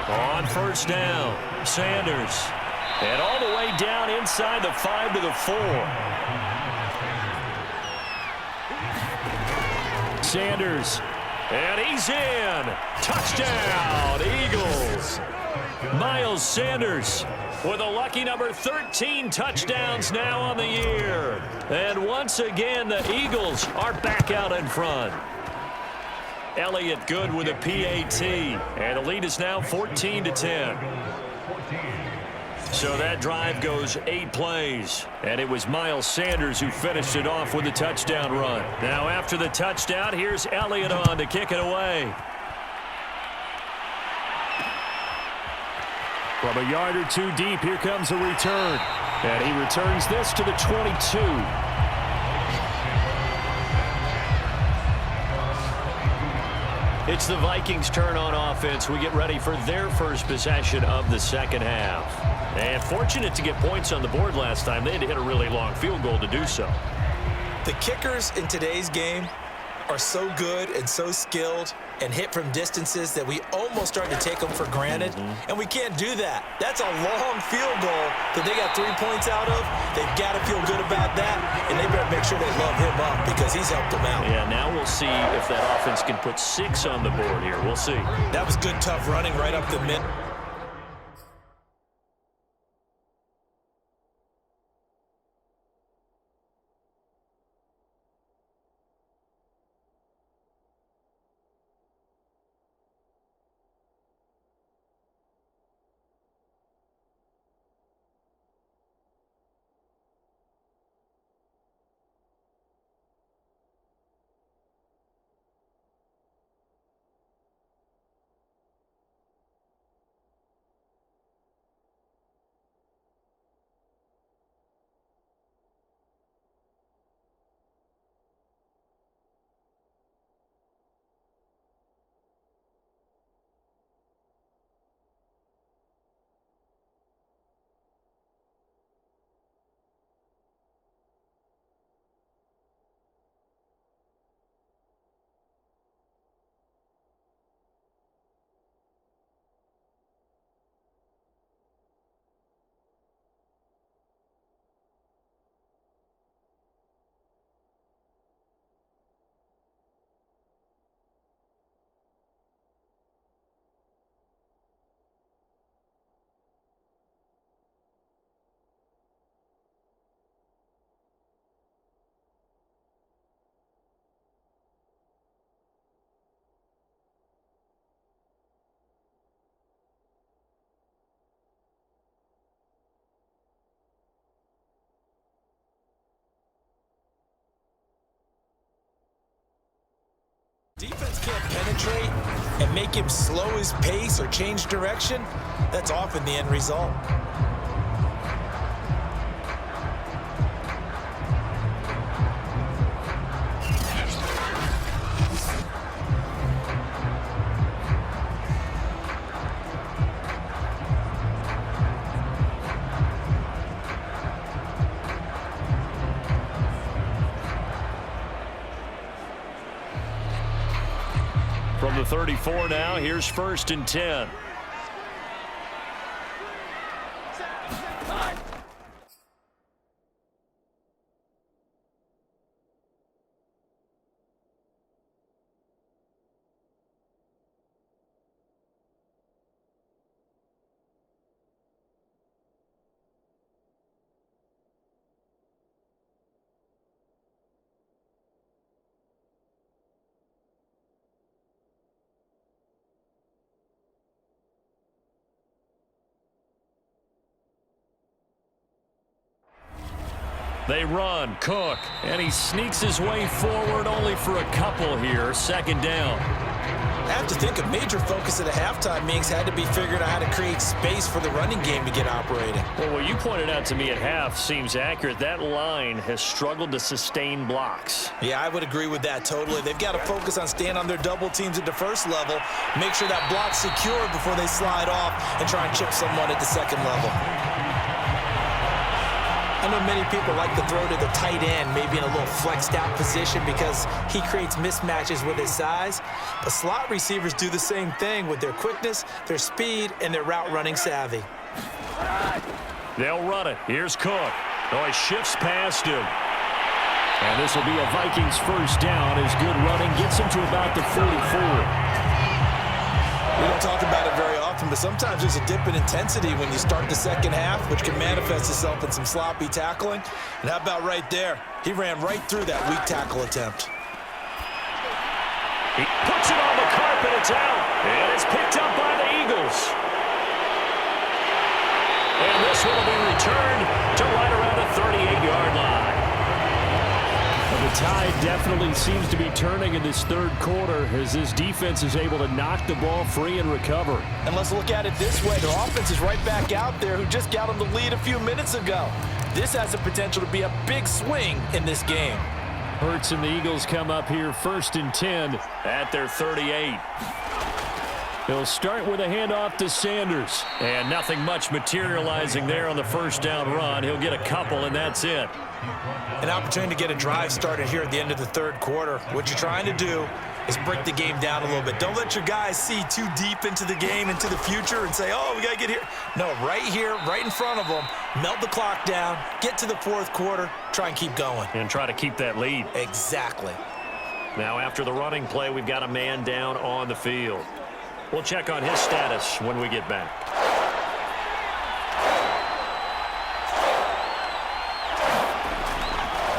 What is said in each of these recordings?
On first down, Sanders. And all the way down inside the 5 to the 4. Sanders. And he's in. Touchdown, Eagles. Miles Sanders with a lucky number 13 touchdowns now on the year. And once again, the Eagles are back out in front. Elliott good with a PAT. And the lead is now 14-10. So that drive goes 8 plays. And it was Miles Sanders who finished it off with a touchdown run. Now after the touchdown, here's Elliott on to kick it away. From a yard or two deep, here comes a return. And he returns this to the 22. It's the Vikings' turn on offense. We get ready for their first possession of the second half. And fortunate to get points on the board last time. They had to hit a really long field goal to do so. The kickers in today's game are so good and so skilled and hit from distances that we almost start to take them for granted. And we can't do that. That's a long field goal that they got 3 points out of. They've got to feel good about that, and they better make sure they love him up because he's helped them out. Yeah, now we'll see if that offense can put 6 on the board here. We'll see. That was good, tough running right up the middle. Defense can't penetrate and make him slow his pace or change direction. That's often the end result. From the 34 now, here's 1st and 10. They run, Cook, and he sneaks his way forward only for a couple here. 2nd down. I have to think a major focus at the halftime meetings had to be figuring out how to create space for the running game to get operating. Well, what you pointed out to me at half seems accurate. That line has struggled to sustain blocks. Yeah, I would agree with that totally. They've got to focus on staying on their double teams at the first level, make sure that block's secure before they slide off and try and chip someone at the second level. I know many people like to throw to the tight end, maybe in a little flexed out position because he creates mismatches with his size. But slot receivers do the same thing with their quickness, their speed, and their route running savvy. They'll run it. Here's Cook. Oh, he shifts past him. And this will be a Vikings first down as good running gets him to about the 44. We don't talk about it very often, but sometimes there's a dip in intensity when you start the second half, which can manifest itself in some sloppy tackling. And how about right there? He ran right through that weak tackle attempt. He puts it on the carpet. It's out. And it's picked up by the Eagles. And this one will be returned to right around the 38-yard line. The tide definitely seems to be turning in this third quarter as this defense is able to knock the ball free and recover. And let's look at it this way. Their offense is right back out there who just got them the lead a few minutes ago. This has the potential to be a big swing in this game. Hurts and the Eagles come up here 1st and 10 at their 38. They'll start with a handoff to Sanders. And nothing much materializing there on the first down run. He'll get a couple, and that's it. An opportunity to get a drive started here at the end of the third quarter. What you're trying to do is break the game down a little bit. Don't let your guys see too deep into the game, into the future, and say, oh, we got to get here. No, right here, right in front of them, melt the clock down, get to the fourth quarter, try and keep going. And try to keep that lead. Exactly. Now, after the running play, we've got a man down on the field. We'll check on his status when we get back.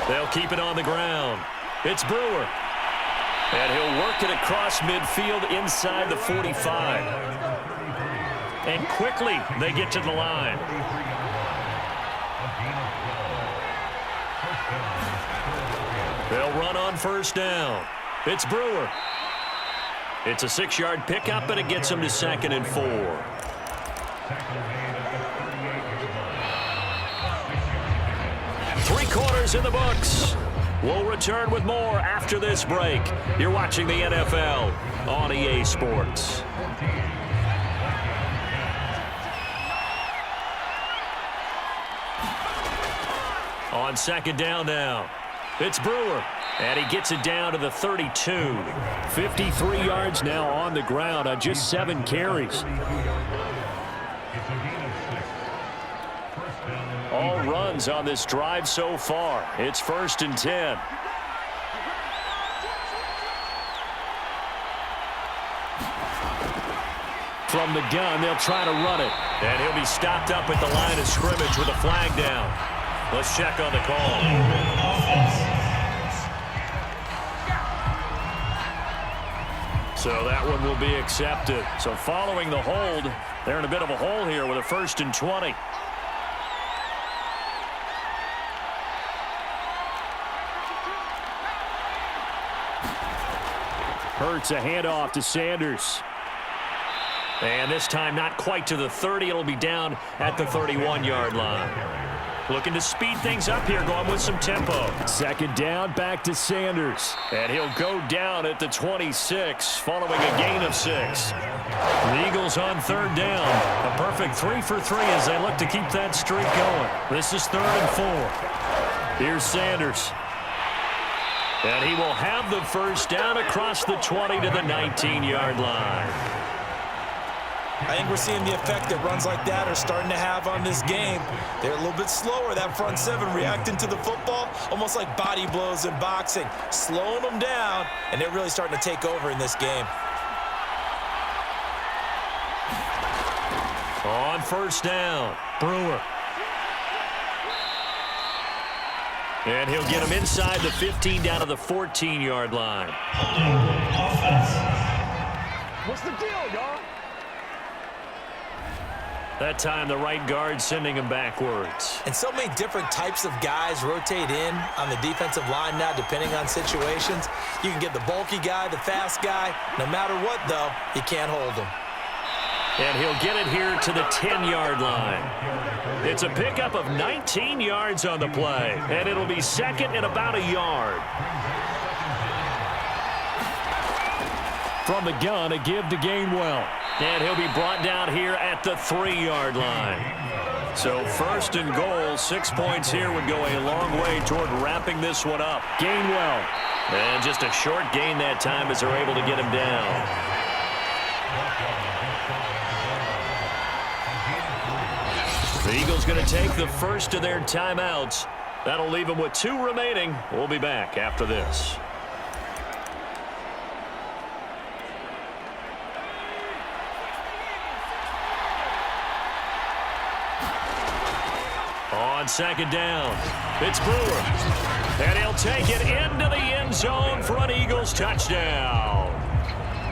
They'll keep it on the ground. It's Brewer. And he'll work it across midfield inside the 45. And quickly they get to the line. They'll run on first down. It's Brewer. It's a 6-yard pickup, and it gets him to 2nd and 4. Three quarters in the books. We'll return with more after this break. You're watching the NFL on EA Sports. On second down now, it's Brewer. And he gets it down to the 32. 53 yards now on the ground on just 7 carries. All runs on this drive so far. It's 1st and 10. From the gun, they'll try to run it. And he'll be stopped up at the line of scrimmage with a flag down. Let's check on the call. So that one will be accepted. So following the hold, they're in a bit of a hole here with a 1st and 20. Hurts a handoff to Sanders. And this time not quite to the 30. It'll be down at the 31-yard line. Looking to speed things up here, going with some tempo. Second down, back to Sanders. And he'll go down at the 26, following a gain of 6. The Eagles on third down. A perfect 3 for 3 as they look to keep that streak going. This is 3rd and 4. Here's Sanders. And he will have the first down across the 20 to the 19-yard line. I think we're seeing the effect that runs like that are starting to have on this game. They're a little bit slower, that front seven, reacting to the football, almost like body blows in boxing, slowing them down, and they're really starting to take over in this game. On first down, Brewer. And he'll get him inside the 15 down to the 14-yard line. What's the deal, y'all? That time, the right guard sending him backwards. And so many different types of guys rotate in on the defensive line now, depending on situations. You can get the bulky guy, the fast guy. No matter what, though, you can't hold him. And he'll get it here to the 10-yard line. It's a pickup of 19 yards on the play, and it'll be 2nd and about a yard. From the gun, a give to Gainwell. And he'll be brought down here at the 3-yard line. So first and goal, 6 points here would go a long way toward wrapping this one up. Gainwell. And just a short gain that time as they're able to get him down. The Eagles going to take the first of their timeouts. That'll leave them with 2 remaining. We'll be back after this. On second down, it's Brewer. And he'll take it into the end zone for an Eagles touchdown.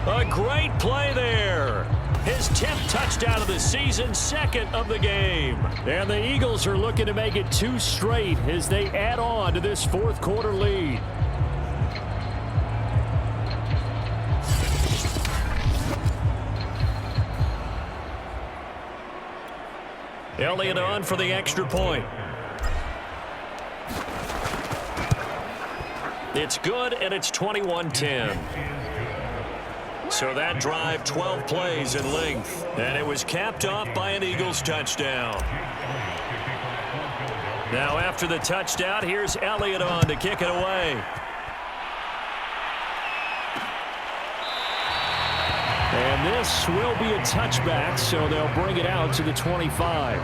A great play there. His 10th touchdown of the season, second of the game. And the Eagles are looking to make it 2 straight as they add on to this fourth quarter lead. Elliott on for the extra point. It's good, and it's 21-10. So that drive, 12 plays in length. And it was capped off by an Eagles touchdown. Now after the touchdown, here's Elliott on to kick it away. And this will be a touchback, so they'll bring it out to the 25.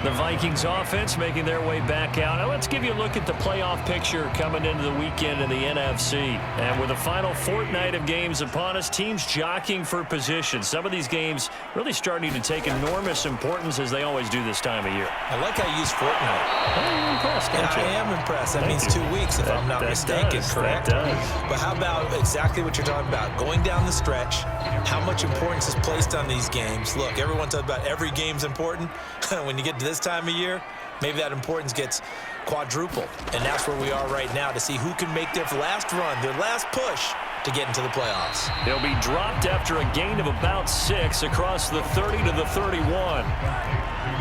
The Vikings offense making their way back out. Now let's give you a look at the playoff picture coming into the weekend in the NFC. And with the final fortnight of games upon us, teams jockeying for position. Some of these games really starting to take enormous importance as they always do this time of year. I like how you use fortnight. I'm impressed, Yeah, aren't you? I am impressed. That Thank means you. 2 weeks, if I'm not mistaken, correct? That does. But how about exactly what you're talking about? Going down the stretch, how much importance is placed on these games? Look, everyone talks about every game's important. When you get to this time of year, maybe that importance gets quadrupled. And that's where we are right now to see who can make their last run, their last push to get into the playoffs. They'll be dropped after a gain of about 6 across the 30 to the 31.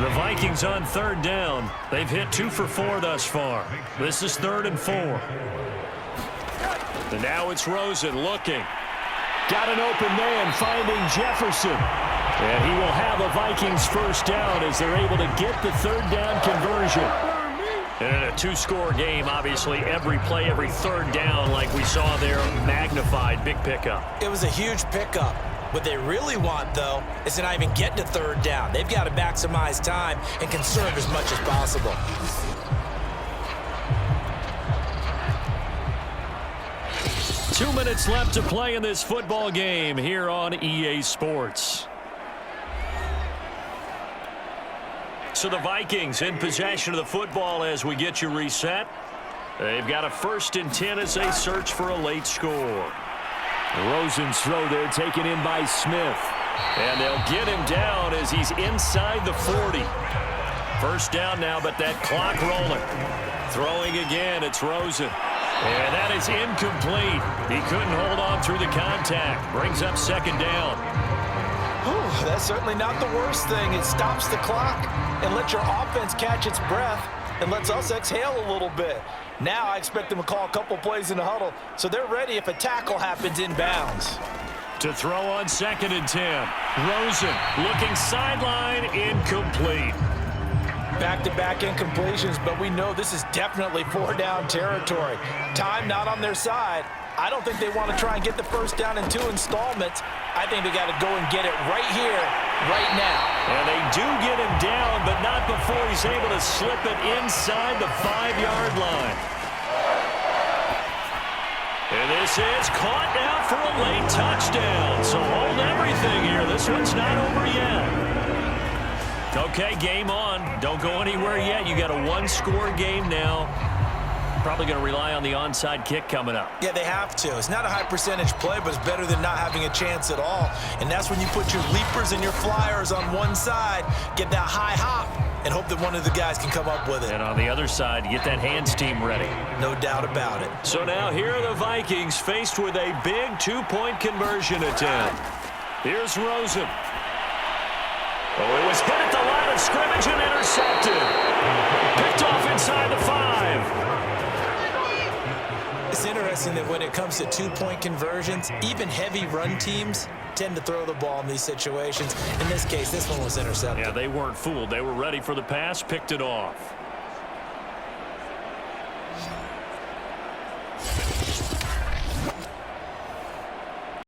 The Vikings on third down. They've hit 2 for 4 thus far. This is 3rd and 4. And now it's Rosen looking. Got an open man finding Jefferson. And he will have a Vikings first down as they're able to get the third down conversion. And in a 2-score game, obviously, every play, every third down, like we saw there, magnified, big pickup. It was a huge pickup. What they really want, though, is to not even get to third down. They've got to maximize time and conserve as much as possible. Two minutes left to play in this football game here on EA Sports. So the Vikings in possession of the football as we get you reset. They've got a 1st and 10 as they search for a late score. Rosen's throw there taken in by Smith. And they'll get him down as he's inside the 40. First down now, but that clock rolling. Throwing again, it's Rosen. And that is incomplete. He couldn't hold on through the contact. Brings up 2nd down. That's certainly not the worst thing. It stops the clock and lets your offense catch its breath and lets us exhale a little bit. Now I expect them to call a couple plays in the huddle, so they're ready if a tackle happens inbounds. To throw on 2nd and 10. Rosen looking sideline, incomplete. Back-to-back incompletions, but we know this is definitely 4-down territory. Time not on their side. I don't think they want to try and get the first down in 2 installments. I think they got to go and get it right here, right now. And they do get him down, but not before he's able to slip it inside the 5-yard line. And this is caught now for a late touchdown. So hold everything here. This one's not over yet. Okay, game on. Don't go anywhere yet. You got a 1-score game now. Probably going to rely on the onside kick coming up. Yeah, they have to. It's not a high percentage play, but it's better than not having a chance at all. And that's when you put your leapers and your flyers on one side, get that high hop, and hope that one of the guys can come up with it. And on the other side, get that hands team ready. No doubt about it. So now here are the Vikings faced with a big 2-point conversion attempt. Here's Rosen. Oh, it was hit at the line of scrimmage and intercepted. Picked off inside the 5. It's It's interesting that when it comes to two-point conversions, even heavy run teams tend to throw the ball in these situations. In this case, this one was intercepted. Yeah, they weren't fooled. They were ready for the pass, picked it off.